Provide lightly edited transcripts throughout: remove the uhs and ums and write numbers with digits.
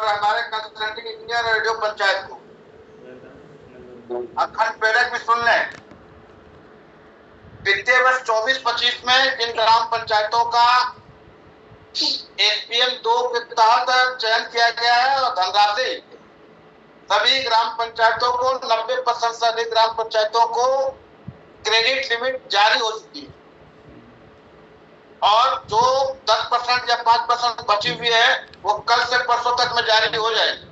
हमारे consulting engineer radio panchayat को अखंड प्रेरक भी सुन लें। वित्तीय वर्ष 24-25 में जिन ग्राम पंचायतों का एसपीएम 2 के तहत चयन किया गया है और धनराशि सभी ग्राम पंचायतों को 90% से अधिक ग्राम पंचायतों को क्रेडिट लिमिट जारी हो चुकी है और जो 10% या 5% बची हुई है वो कल से परसों तक में जारी हो जाएगी।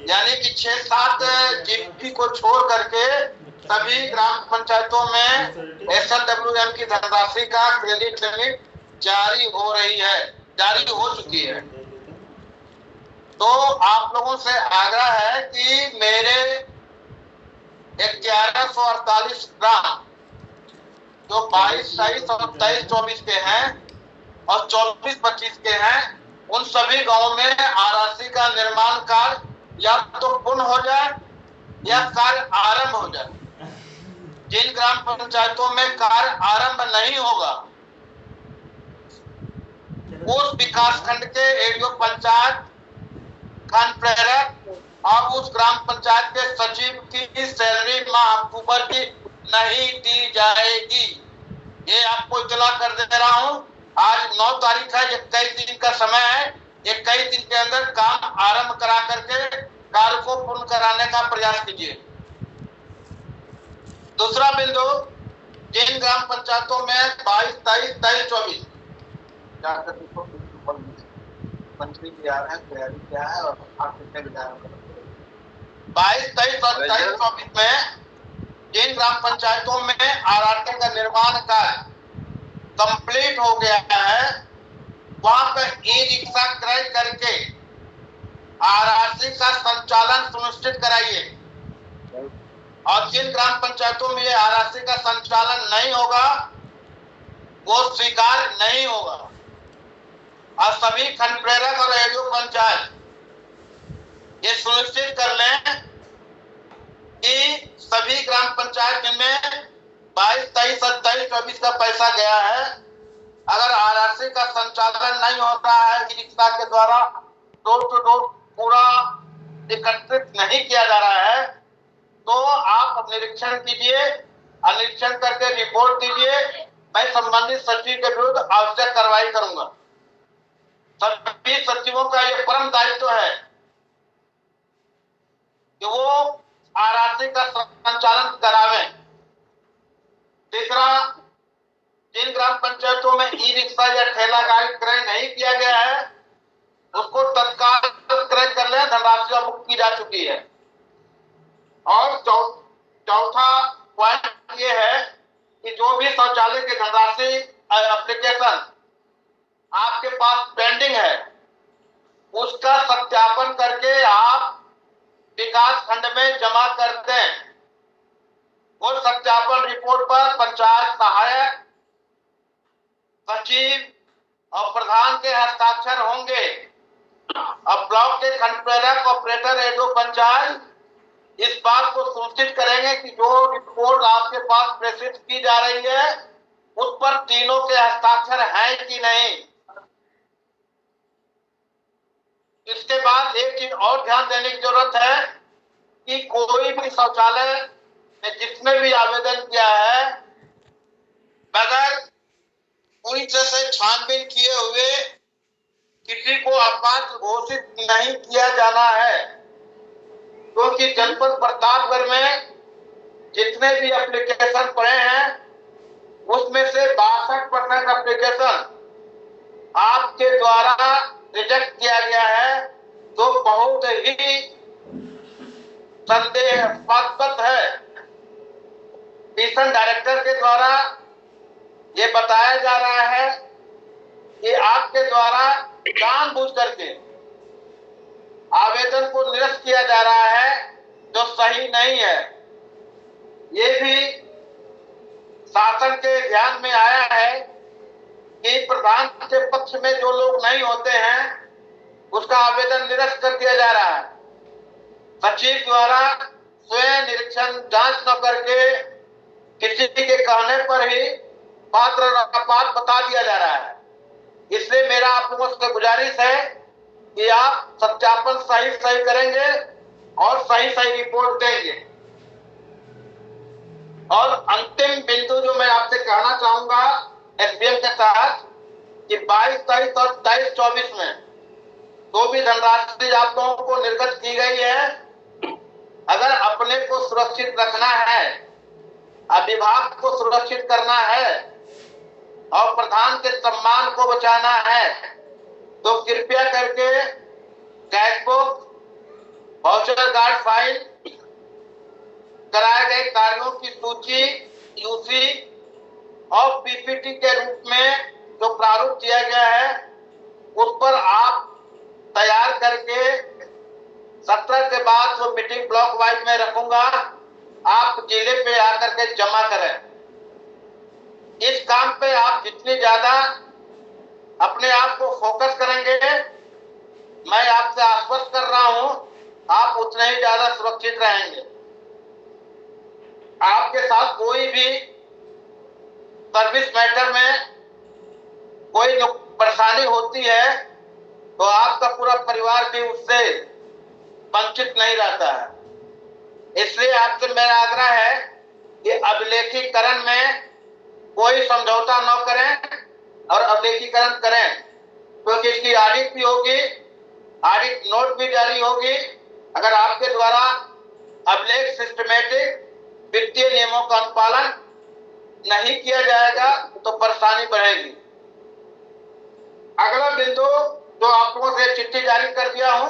यानी कि 6-7 जीपी को छोड़ करके सभी ग्राम पंचायतों में एसएलडब्ल्यूएम की धनराशि का क्रेडिट लिमिट जारी हो रही है, जारी हो चुकी है। तो आप लोगों से आग्रह है कि मेरे 1148 ग्राम जो 22, 23 और 23-24 के हैं और 24-25 के हैं, उन सभी गांवों में आरआरसी का निर्माण कार्य या तो पूर्ण हो जाए या कार्य आरंभ हो जाए। जिन ग्राम पंचायतों में कार्य आरंभ नहीं होगा उस विकास खंड के एडीओ पंचायत, खंड प्रेरक और उस ग्राम पंचायत के सचिव की सैलरी माह अक्टूबर की नहीं दी जाएगी। ये आपको इतला कर दे रहा हूं। आज 9 तारीख है, 21 दिन का समय है। 21 दिन के अंदर काम आरंभ करा करके कार्य को पूर्ण कराने का प्रयास कीजिए। दूसरा बिंदु, जिन ग्राम पंचायतों में 22, 23, 24 मंत्री तैयार है, तैयारी क्या है और आप कितने विधायक 22, 23 और 24 में जिन ग्राम पंचायतों में आरआरटी का निर्माण कार्य कंप्लीट हो गया है वहां पर ई रिक्शा क्रय करके आरआरसी का संचालन सुनिश्चित कराइए और जिन ग्राम पंचायतों में आरआरसी का संचालन नहीं होगा वो स्वीकार नहीं होगा। और सभी खंड प्रेरक और एडीओ पंचायत ये सुनिश्चित कर लें कि सभी ग्राम पंचायत जिनमें 22, 23, 27, 24 का पैसा गया है, अगर आरआरसी का संचालन नहीं होता है, रिक्शा के द्वारा डोर टू डोर पूरा एकत्रित नहीं किया जा रहा है, तो आप निरीक्षण कीजिए, निरीक्षण करके रिपोर्ट दीजिए। मैं संबंधित सचिव के विरुद्ध आवश्यक कार्रवाई करूंगा। सभी सचिवों का यह परम दायित्व है कि वो आरआरसी का संचालन करावें। तीसरा, जिन ग्राम पंचायतों में ई रिक्शा या ठेला गाड़ी क्रय नहीं किया गया है उसको तत्काल क्रय कर ले, धनराशि मुक्त की जा चुकी है। और चौथा पॉइंट ये है कि जो भी शौचालय की धनराशि एप्लीकेशन आपके पास पेंडिंग है उसका सत्यापन करके आप विकास खंड में जमा कर दें। उस सत्यापन रिपोर्ट पर पंचायत सहायक, सचिव और प्रधान के हस्ताक्षर होंगे। अब ब्लॉक के खंड प्रेरक ऑपरेटर एडीओ पंचायत इस बात को सुनिश्चित करेंगे कि जो रिपोर्ट आपके पास प्रेषित की जा रही है उस पर तीनों के हस्ताक्षर हैं कि नहीं। इसके बाद एक चीज और ध्यान देने की जरूरत है कि कोई भी शौचालय में जिसने भी आवेदन किया है बगैर पूरी तरह से छानबीन किए हुए किसी को अपात्र घोषित नहीं किया जाना है, क्योंकि जनपद प्रतापगढ़ में जितने भी एप्लीकेशन पड़े हैं उसमें से 62% एप्लीकेशन आपके द्वारा रिजेक्ट किया गया है, जो बहुत ही संदेहास्पद है। मिशन डायरेक्टर के द्वारा ये बताया जा रहा है कि आपके द्वारा जानबूझ करके आवेदन को निरस्त किया जा रहा है, जो सही नहीं है। ये भी शासन के ध्यान में आया है कि प्रधान के पक्ष में जो लोग नहीं होते हैं उसका आवेदन निरस्त कर दिया जा रहा है। सचिव द्वारा स्वयं निरीक्षण जांच न करके किसी के कहने पर ही पात्र बात बता दिया जा रहा है। इसलिए मेरा आप लोगों से गुजारिश है कि आप सत्यापन सही सही करेंगे और सही सही रिपोर्ट देंगे। और अंतिम बिंदु जो मैं आपसे कहना चाहूंगा एसडीएम के साथ कि 22, 23 और 23, 24 में जो भी धनराशि आप लोगों को निर्गत की गई है, अगर अपने को सुरक्षित रखना है, विभाग को सुरक्षित करना है और प्रधान के सम्मान को बचाना है, तो कृपया करके कैशबुक, वाउचर गार्ड फाइल, कराए गए कार्यों की सूची, यूसी और पीपीटी के रूप में जो प्रारूप दिया गया है उस पर आप तैयार करके 17 के बाद जो मीटिंग ब्लॉक वाइज में रखूंगा, आप जिले पे आकर के जमा करें। इस काम पे आप जितनी ज्यादा अपने आप को फोकस करेंगे, मैं आपसे आश्वस्त कर रहा हूं, आप उतने ही ज्यादा सुरक्षित रहेंगे। आपके साथ कोई भी सर्विस मैटर में कोई परेशानी होती है तो आपका पूरा परिवार भी उससे वंचित नहीं रहता है। इसलिए आपसे मेरा आग्रह है कि अभिलेखीकरण में कोई समझौता न करें और अभिलेखीकरण करें, क्योंकि इसकी ऑडिट भी होगी, ऑडिट नोट भी जारी होगी। अगर आपके द्वारा अभिलेख सिस्टमेटिक वित्तीय नियमों का अनुपालन नहीं किया जाएगा तो परेशानी बढ़ेगी। अगला बिंदु जो आप लोगों से चिट्ठी जारी कर दिया हूं,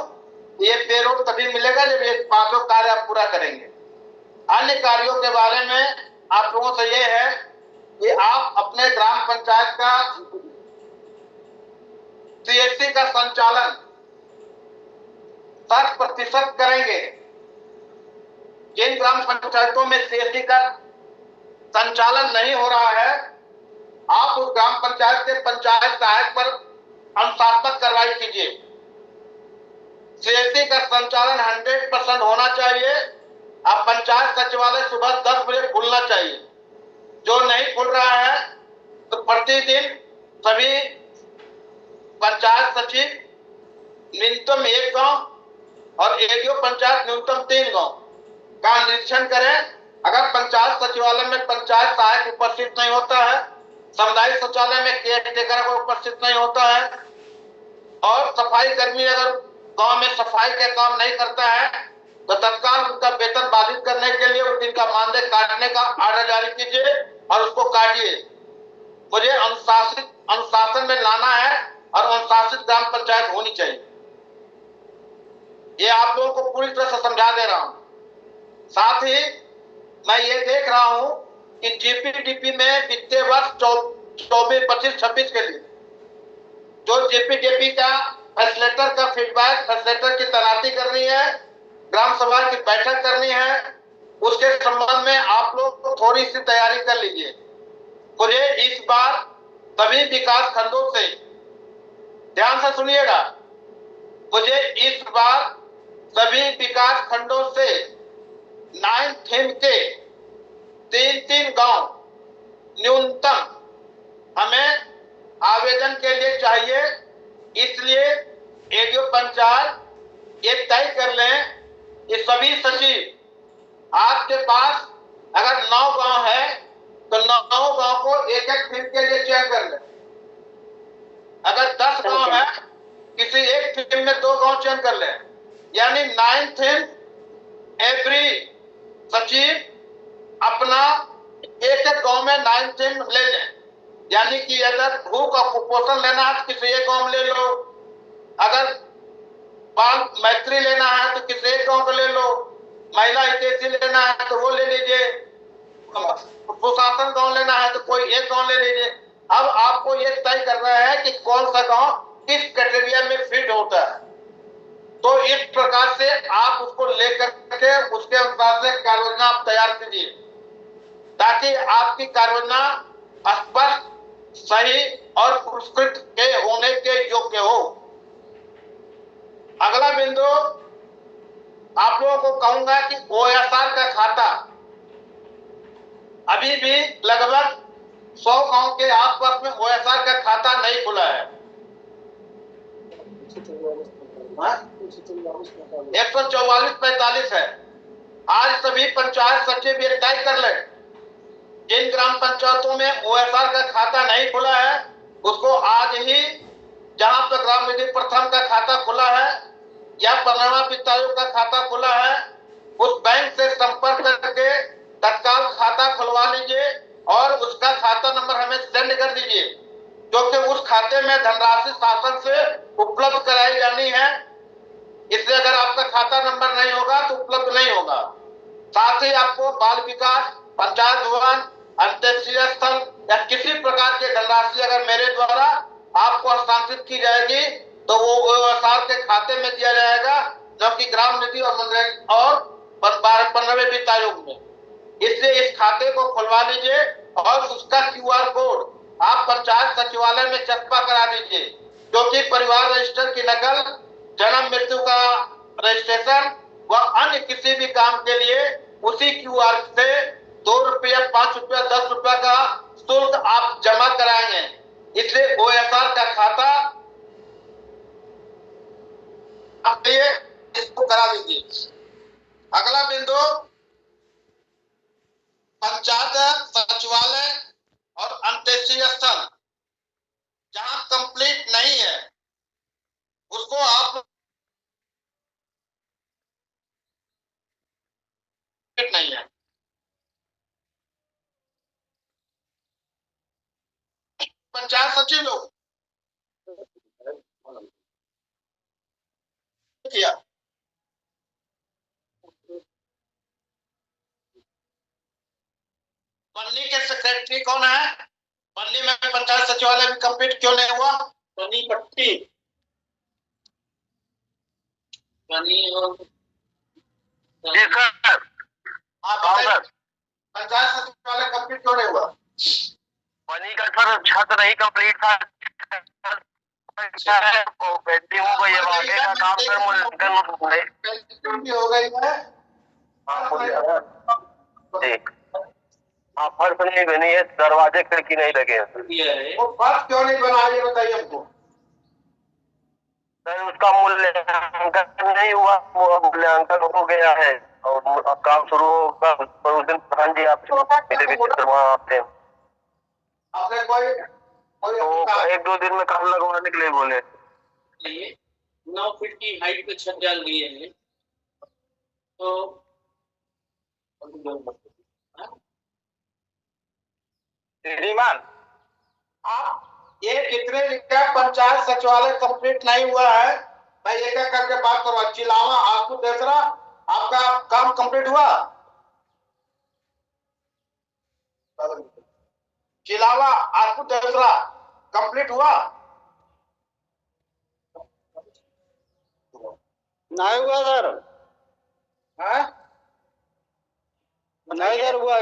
ये पेरोल तभी मिलेगा जब ये 5 कार्य आप पूरा करेंगे। अन्य कार्यों के बारे में आप लोगों से ये है कि आप अपने ग्राम पंचायत का सीएससी का संचालन 60% करेंगे। जिन ग्राम पंचायतों में सीएससी का संचालन नहीं हो रहा है, आप उस ग्राम पंचायत के पंचायत सहायक पर अनुशासनात्मक कार्रवाई कीजिए। सीएससी का संचालन 100% होना चाहिए। आप पंचायत सचिवालय सुबह 10 बजे खुलना चाहिए। जो नहीं खुल रहा है तो प्रतिदिन सभी पंचायत सचिव न्यूनतम 1 गांव और एडीओ पंचायत न्यूनतम 3 गांव का निरीक्षण करें। अगर पंचायत सचिवालय में पंचायत सहायक उपस्थित नहीं होता है, सामुदायिक शौचालय में केयरटेकर को उपस्थित नहीं होता है और सफाई कर्मी अगर गांव में सफाई का काम नहीं करता है तो तत्काल उनका वेतन बाधित करने के लिए उस दिन का मानदेय काटने का आर्डर जारी कीजिए और उसको काटिए। मुझे अनुशासन में लाना है और अनुशासित ग्राम पंचायत होनी चाहिए। ये आप लोगों को पूरी तरह से समझा दे रहा हूं। साथ ही मैं ये देख रहा हूं कि जीपीडीपी में वित्तीय वर्ष 24, 25, 26 के लिए जो जीपीडीपी का फैसिलिटेटर का फीडबैक, फैसिलिटेटर की तैनाती करनी है, ग्राम सभा की बैठक करनी है, उसके संबंध में आप लोग थोड़ी सी तैयारी कर लीजिए। मुझे इस बार सभी विकास खंडों से, ध्यान से सुनिएगा, मुझे इस बार सभी विकास खंडों से 9 थीम के 3-3 गांव न्यूनतम हमें आवेदन के लिए चाहिए। इसलिए एडीओ पंचायत ये तय कर लें कि सभी सचिव आपके पास अगर 9 गांव है तो 9 गांव को एक-एक थीम के लिए चयन कर लें। अगर 10 गांव है, किसी एक थीम में 2 गांव चयन कर लें, यानी 9 थीम एवरी सचिव अपना एक गांव में 9 थीम ले लें। यानी कि अगर भूख और कुपोषण लेना है तो किसी एक गांव में ले लो, अगर बाल मैत्री लेना है तो किसी एक गांव को ले लो, महिला हितैषी लेना है तो वो ले लीजिए, सुशासन गांव लेना है तो कोई एक गांव ले लीजिए। अब आपको ये तय करना है कि कौन सा गांव किस कैटेगरी में फिट होता है। तो इस प्रकार से आप उसको लेकर के उसके अनुसार से कार्य योजना आप तैयार कीजिए ताकि आपकी कार्य योजना स्पष्ट, सही और पुरस्कृत के होने के योग्य हो। अगला बिंदु आप लोगों को कहूंगा कि ओएसआर का खाता अभी भी लगभग 100 गांव के आसपास में ओएसआर का खाता नहीं खुला है। 144-45 है। आज सभी पंचायत सचिव ये तय कर ले, जिन ग्राम पंचायतों में OSR का खाता नहीं खुला है उसको आज ही, जहां पर ग्राम निधि प्रथम का खाता खुला है या 15वां वित्त आयोग का खाता खुला है, उस बैंक से संपर्क करके तत्काल खाता खुलवा लीजिए और उसका खाता नंबर हमें सेंड कर दीजिए, क्योंकि उस खाते में धनराशि शासन से उपलब्ध कराई जानी है। इसलिए अगर आपका खाता नंबर नहीं होगा तो उपलब्ध नहीं होगा। साथ ही आपको बाल विकास, पंचायत भवन, अंत्योदय स्थल या किसी प्रकार की धनराशि अगर मेरे द्वारा आपको हस्तांतरित की जाएगी तो वो OSR के खाते में दिया जाएगा, जो कि ग्राम निधि और 15वें वित्त आयोग में। इसलिए इस खाते को खुलवा लीजिए और उसका QR कोड आप पंचायत सचिवालय में चस्पा करा दीजिए, क्योंकि परिवार रजिस्टर की नकल, जन्म मृत्यु का रजिस्ट्रेशन व अन्य किसी भी काम के लिए उसी QR से 2 रुपया, 5 रुपया, 10 रुपया का शुल्क आप जमा कराएंगे। इसलिए OSR का खाता आप इसको करा दीजिए। अगला बिंदु, पंचायत सचिवालय और अंत्योदय स्थल जहां कंप्लीट नहीं है उसको आप नहीं है। पंचायत सचिव लोग किया, पन्नी के सेक्रेटरी कौन है? पन्नी में पंचायत सचिवालय में कंप्लीट क्यों नहीं हुआ? पन्नी पट्टी, पन्नी पंचायत सचिवालय कंप्लीट क्यों नहीं हुआ? पन्नी का सर छत नहीं कंप्लीट था, पेंटिंग हो गई है, आगे का काम कर मूल्यांकन भी हो गई है। हाँ, फर्श नहीं बनी है, दरवाजे खिड़की नहीं लगे हैं। वो फर्श क्यों नहीं बना ये बताइए हमको। सर उसका मूल्यांकन नहीं हुआ, मूल्यांकन हो गया है और काम शुरू होगा पर उस दिन प्रधान जी आप मेरे भी वहाँ थे, आपने कोई तो 1-2 दिन में काम लगवाने के लिए बोले। 9 फीट की हाइट पे छत डाल गई है तो श्रीमान आप ये कितने लिखा पंचायत सचिवालय कंप्लीट नहीं हुआ है, मैं एक एक करके बात करवा। चिलावा आपको दूसरा आपका काम कंप्लीट हुआ? चिलावा आपको दूसरा कंप्लीट हुआ? नहीं हुआ सर, है नहीं सर हुआ।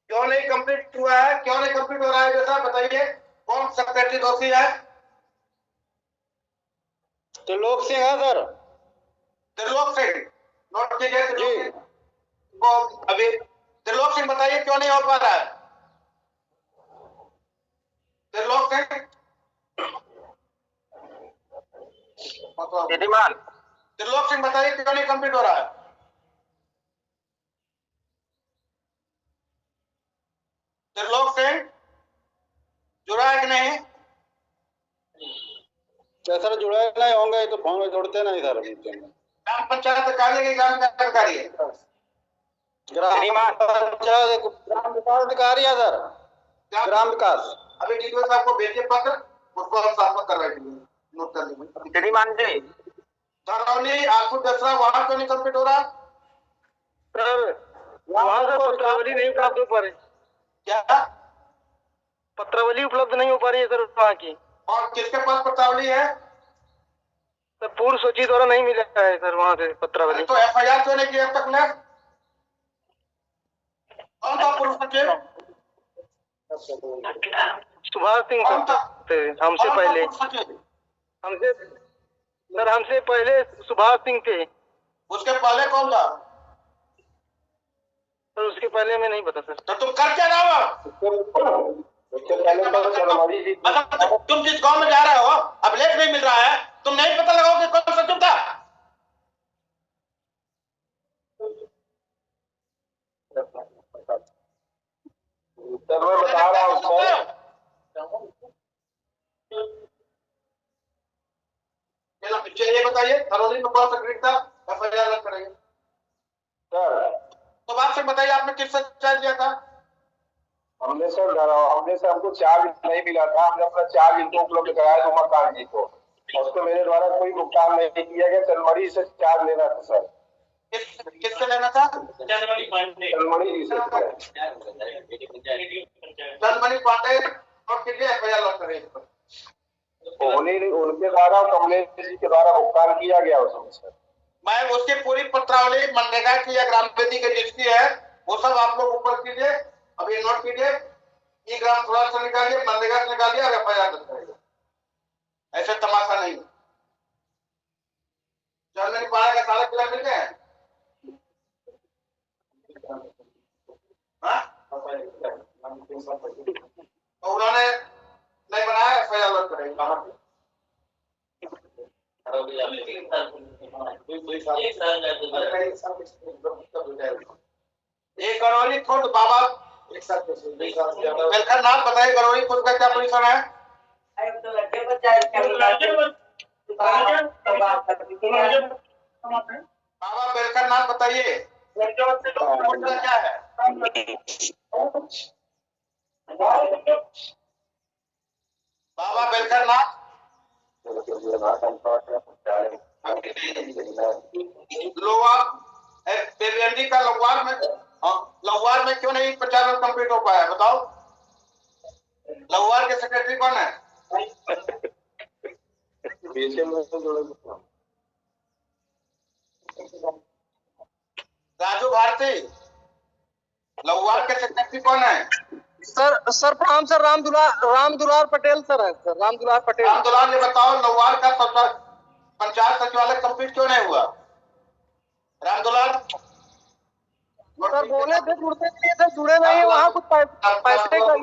क्यों नहीं कंप्लीट हुआ है? क्यों नहीं कंप्लीट हो रहा है जैसा बताइए, कौन सेक्रेटरी दोषी है? त्रिलोक सिंह है सर। त्रिलोक सिंह नोट कीजिए। त्रिलोक सिंह को अभी त्रिलोक सिंह बताइए क्यों नहीं हो पा रहा है? त्रिलोक सिंह त्रिलोक सिंह बताइए क्यों नहीं कंप्लीट हो रहा है? त्रिलोक सिंह जुड़ा है कि नहीं? सर जुड़े नहीं होंगे तो फोन जोड़ते नहीं सर। ग्राम पंचायत कार्य की ग्राम अधिकारी है, ग्राम पंचायत ग्राम विकास अधिकारी है सर, ग्राम विकास। अभी डीडीओ साहब को भेजिए पत्र, उसको हम साफ करवाएंगे। नोट कर लीजिए श्रीमान जी। धरौली आपको दसरा वहां क्यों नहीं कंप्लीट हो रहा? सर वहाँ से पत्रावली नहीं उपलब्ध हो पा रही। क्या पत्रावली उपलब्ध नहीं हो पा रही है सर वहाँ की। और किसके पास पत्रावली है? सर पूर्व सूची द्वारा नहीं मिला है सर वहाँ से पत्रावली। तो FIR क्यों नहीं किया अब तक ने? कौन था पूर्व सचिव? सुभाष सिंह थे हमसे पहले। हमसे पहले सुभाष सिंह थे। उसके पहले कौन था? सर उसके पहले में नहीं पता सर। तो तुम कर क्या रहे हो? उससे पहले तो चरमड़ी जी मतलब तुम जिस गांव में जा रहे हो अभिलेख नहीं मिल रहा है, तुम नहीं पता लगाओ कि कौन सचिव था। सर मैं बता रहा हूँ सर, ये बताइए थरोली में कौन सा क्रेडिट था, एफआईआर लग करेंगे सर। तो बात से बताइए आपने किससे चार्ज दिया था। हमने से हमको चार्ज नहीं मिला था, हमने अपना चार्ज इनको उपलब्ध कराया था उमाकांत जी को, उसको मेरे द्वारा कोई भुगतान नहीं किया गया। चलमड़ी से चार्ज लेना था सर। किससे लेना था? चलमड़ी जी से। चंदमणि पांडे और कितने एफआईआर लग करेंगे? उनके द्वारा कमलेश जी के द्वारा भुगतान किया गया उसमें सर। मैं उसकी पूरी पत्रावली मनरेगा की या ग्राम पंचायत की जिसकी है वो सब आप लोग ऊपर कीजिए, अभी नोट कीजिए, ई ग्राम थोड़ा सा निकालिए, मनरेगा से निकालिए और एफआईआर दर्ज करिए। ऐसे तमाशा नहीं। चंदमणि पांडे का सारा किला मिल गया है। तो उन्होंने नहीं बनाया, एफआईआर दर्ज करेंगे। कहाँ पे? एक करौली खुद बाबा वेलकर नाथ बताइए, करौली खुद का क्या पोजीशन है? बाबा वेलकर नाथ बताइए क्या है? बाबा वेलकर नाथ लोहार बेबी का लहुआर में क्यों नहीं प्रचार कंप्लीट हो पाया बताओ? लहुआर के सेक्रेटरी कौन है? राजू भारती। लहुआर के सेक्रेटरी कौन है? सर प्रणाम सर, रामदुलार पटेल सर है सर, रामदुलार पटेल। रामदुलार ये बताओ लहुआर का पंचायत सचिवालय कंप्लीट क्यों नहीं हुआ? रामदुलार सर बोले थे जुड़ने के लिए, सर जुड़े नहीं है, वहाँ कुछ पैसे का और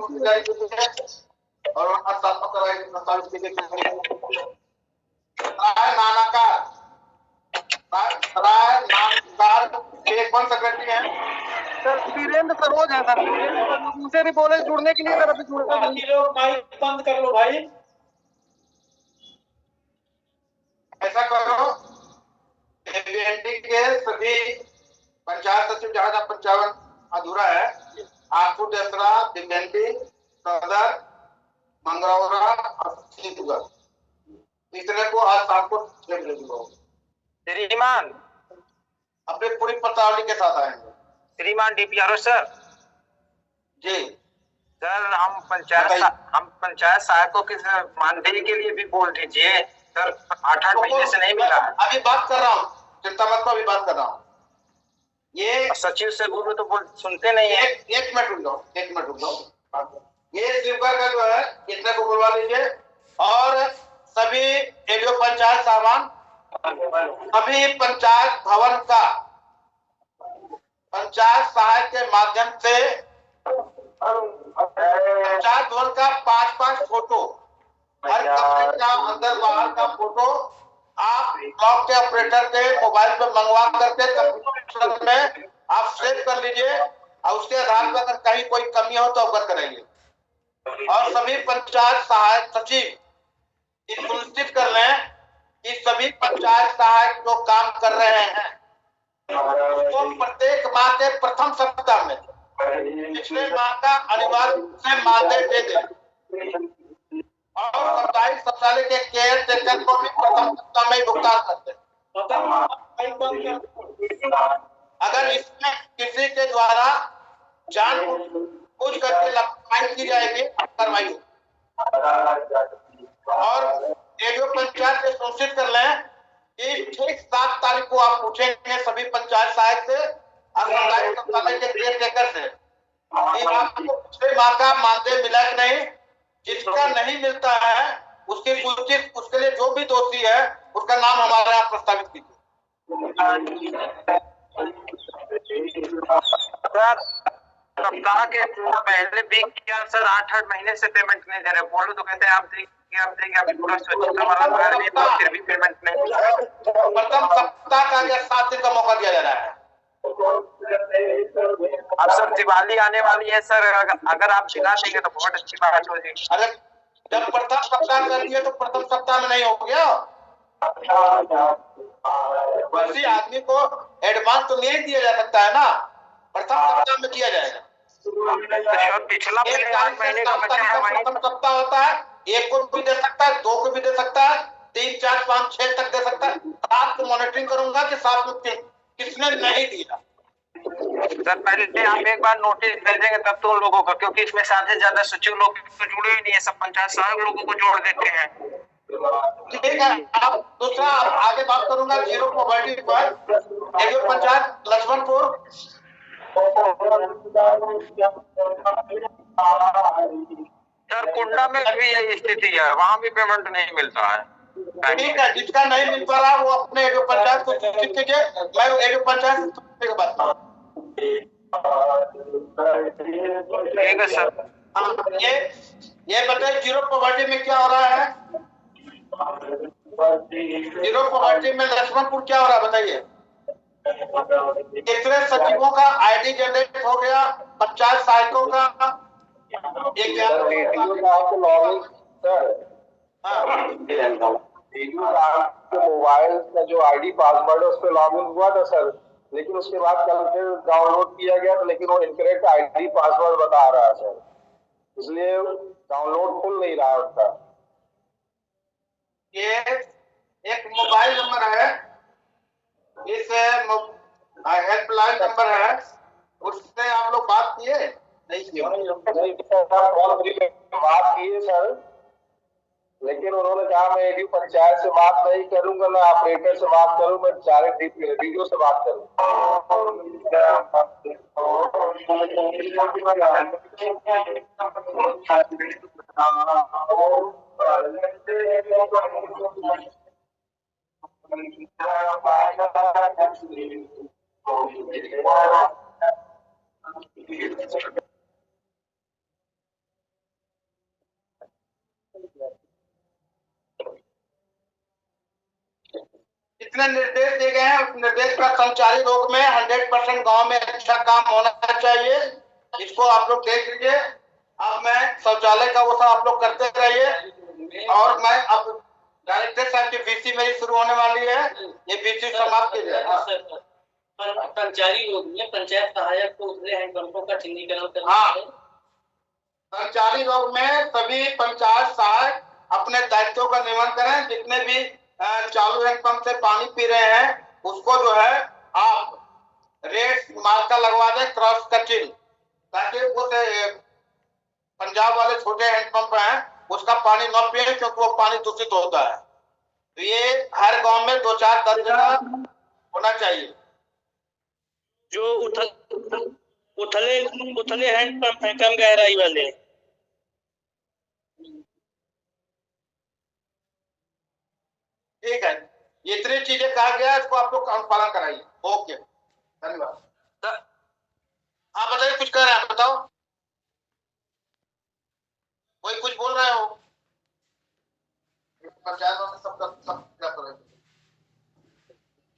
कौन सेक्रेटरी है? सर वीरेंद्र सरोज है सर, उनसे भी बोले जुड़ने के लिए, सर अभी जुड़े नहीं। लोग माइक बंद कर लो भाई। ऐसा करो एबीएनडी के सभी पंचायत सचिव जहां 55 अधूरा है, आठपुर देसरा, दिव्यंडी, सदर, मंगरौरा और सीतगढ़, तीसरे को आज शाम को 6 बजे दूंगा। श्रीमान अपने पूरी पत्रावली के साथ आएंगे। श्रीमान डीपीआरओ सर जी सर, हम पंचायत सहायकों के मानदेय के लिए भी बोल दीजिए सर, 8 महीने से नहीं मिला है। अभी बात कर रहा हूँ, चिंता मत करो, अभी बात कर रहा हूँ। ये सचिव से बोलो तो सुनते नहीं है। एक मिनट रुक जाओ। ये शिवगढ़ का जो है इतने को बुलवा लीजिए और सभी एडीओ पंचायत सामान, सभी पंचायत भवन का पंचायत सहायक के माध्यम से पंचायत भवन का 5-5 फोटो, हर कमरे का अंदर बाहर का फोटो आप ब्लॉक के ऑपरेटर के मोबाइल पे मंगवा करके कंप्यूटर में आप सेव कर लीजिए और उसके आधार पर अगर कहीं कोई कमी हो तो अवगत कराइए। और सभी पंचायत सहायक सचिव सुनिश्चित कर लें कि सभी पंचायत सहायक जो काम कर रहे हैं तो प्रत्येक माह के प्रथम सप्ताह में पिछले माह का अनिवार्य रूप से मानदेय दे दें और साप्ताहिक शौचालय के केयर टेकर को भी प्रथम सप्ताह में भुगतान करते हैं। अगर इसमें किसी के द्वारा जानबूझ करके लापरवाही की जाएगी, कार्रवाई और एडीओ पंचायत से सूचित कर लें कि ठीक 7 तारीख को आप पूछेंगे सभी पंचायत सहायक से और साप्ताहिक शौचालय के केयर टेकर से आपको पिछले माह का मानदेय मिला कि नहीं। जिसका नहीं मिलता है उसकी सूची, उसके लिए जो भी दोषी है उसका नाम हमारे यहाँ प्रस्तावित कीजिए। सर सप्ताह के पहले भी किया सर, 8-8 महीने से पेमेंट नहीं दे रहे। बोलो तो कहते हैं आप देंगे अभी पूरा स्वच्छता वाला फिर भी पेमेंट नहीं। प्रथम सप्ताह का या 7 दिन का मौका दिया जा रहा है। अब सर दिवाली आने वाली है सर, अगर आप दिला देंगे तो बहुत अच्छी बात होगी। अगर जब प्रथम सप्ताह कर दिए तो प्रथम सप्ताह में नहीं हो गया, किसी आदमी को एडवांस तो नहीं दिया जा सकता है ना, प्रथम सप्ताह में दिया जाएगा। पिछला महीने का प्रथम सप्ताह होता है, 1 को भी दे सकता है, 2 को भी दे सकता है, 3, 4, 5, 6 तक दे सकता है। 7 को मॉनिटरिंग करूंगा कि 7 को किसने नहीं दिया। सर पहले आप एक बार नोटिस दे देंगे तब तो उन लोगों का, क्योंकि इसमें साथ ज्यादा सचिव लोग तो जुड़े ही नहीं है, सब पंचायत सहायक लोगों को जोड़ देते हैं। ठीक है, आप दूसरा आगे बात करूंगा जीरो पॉवर्टी पर। एक पंचायत लक्ष्मणपुर, सर कुंडा में भी यही स्थिति है, वहाँ भी पेमेंट नहीं मिलता है। ठीक है, जिसका नहीं मिल पा रहा वो अपने एडो पंचायत को सूचित कीजिए, मैं एडो पंचायत के बात करूँ। ठीक है सर। ये बताइए जीरो पॉवर्टी में क्या हो रहा है? जीरो पॉवर्टी में लक्ष्मणपुर क्या हो रहा है बताइए? कितने सचिवों का आईडी जनरेट हो गया, पंचायत सहायकों का मोबाइल का जो आईडी पासवर्ड है उस पर लॉग इन हुआ था सर, लेकिन उसके बाद कल फिर डाउनलोड किया गया था, लेकिन वो इनकरेक्ट आईडी पासवर्ड बता रहा है सर, इसलिए डाउनलोड खुल नहीं रहा उसका। ये एक मोबाइल नंबर है, इस हेल्पलाइन नंबर है, उससे आप लोग बात किए? नहीं किए, बात किए सर, लेकिन उन्होंने कहा मैं एडीओ पंचायत से बात नहीं करूंगा, मैं ऑपरेटर से बात करूं, मैं डायरेक्ट वीडियो से बात करूं। जितने निर्देश दिए गए हैं उस निर्देश का संचारी रूप में 100% गांव में अच्छा काम होना चाहिए, इसको आप लोग देख लीजिए। अब मैं शौचालय का वो सब आप लोग करते रहिए, और मैं अब डायरेक्टर साहब की बीसी मेरी शुरू होने वाली है, ये बीसी समाप्त की जाए। कर्मचारी लोग में पंचायत सहायक को उतरे हैंडपंपों का चिन्हीकरण करना है। कर्मचारी लोग में सभी पंचायत सहायक अपने दायित्वों का निर्वहन करें, जितने भी चालू हैंडपंप से पानी पी रहे हैं उसको जो है आप रेड मार्का लगवा दें, क्रॉस का चिन्ह, ताकि उस पंजाब वाले छोटे हैंडपंप हैं उसका पानी न पिए, क्योंकि वो पानी दूषित होता है। तो ये हर गांव में 2-4 दर्जन होना चाहिए। जो उथले हैंडपंप है कम गहराई वाले, ठीक है, ये इतनी चीजें कहा गया, इसको आप लोग अनुपालन कराइए। ओके, धन्यवाद। हाँ बताइए, कुछ कह रहे हैं, बताओ। कोई कुछ बोल रहे हो? पंचायत में सब क्या करेंगे?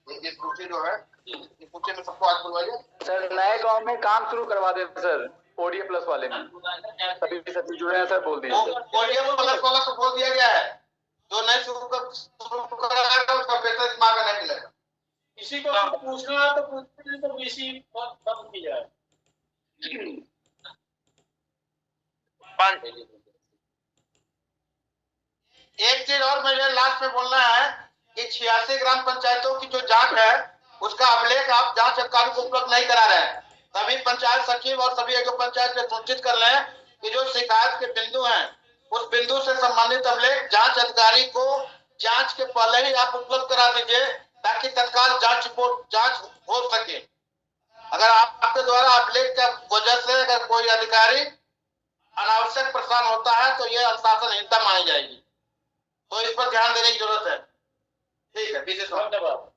ये पूछे जो है, ये पूछे में सबको आज बुलवाइए सर। नए गांव में काम शुरू करवा दे सर, ओडीए प्लस वाले में सभी सचिव जुड़े हैं सर, बोल दीजिए। ओडीए प्लस वाला को बोल दिया गया है, जो नहीं शुरू करेगा उसका पैसा इस माह का नहीं मिलेगा। किसी को पूछना है तो पूछते तो बीसी बंद की जाए। एक चीज और मुझे लास्ट में बोलना है कि 86 ग्राम पंचायतों की जो जांच है उसका अभिलेख आप जांच अधिकारी को उपलब्ध नहीं करा रहे हैं। सभी पंचायत सचिव और सभी जो पंचायत में सूचित कर रहे हैं कि जो शिकायत के बिंदु हैं उस बिंदु से संबंधित अभिलेख जांच अधिकारी को जांच के पहले ही आप उपलब्ध करा दीजिए, ताकि तत्काल जांच हो सके। अगर आपके द्वारा अभिलेख का वजह से अगर कोई अधिकारी अनावश्यक परेशान होता है तो यह अनुशासनहीनता मानी जाएगी, तो इस पर ध्यान देने की जरूरत है। ठीक है, विशेष धन्यवाद।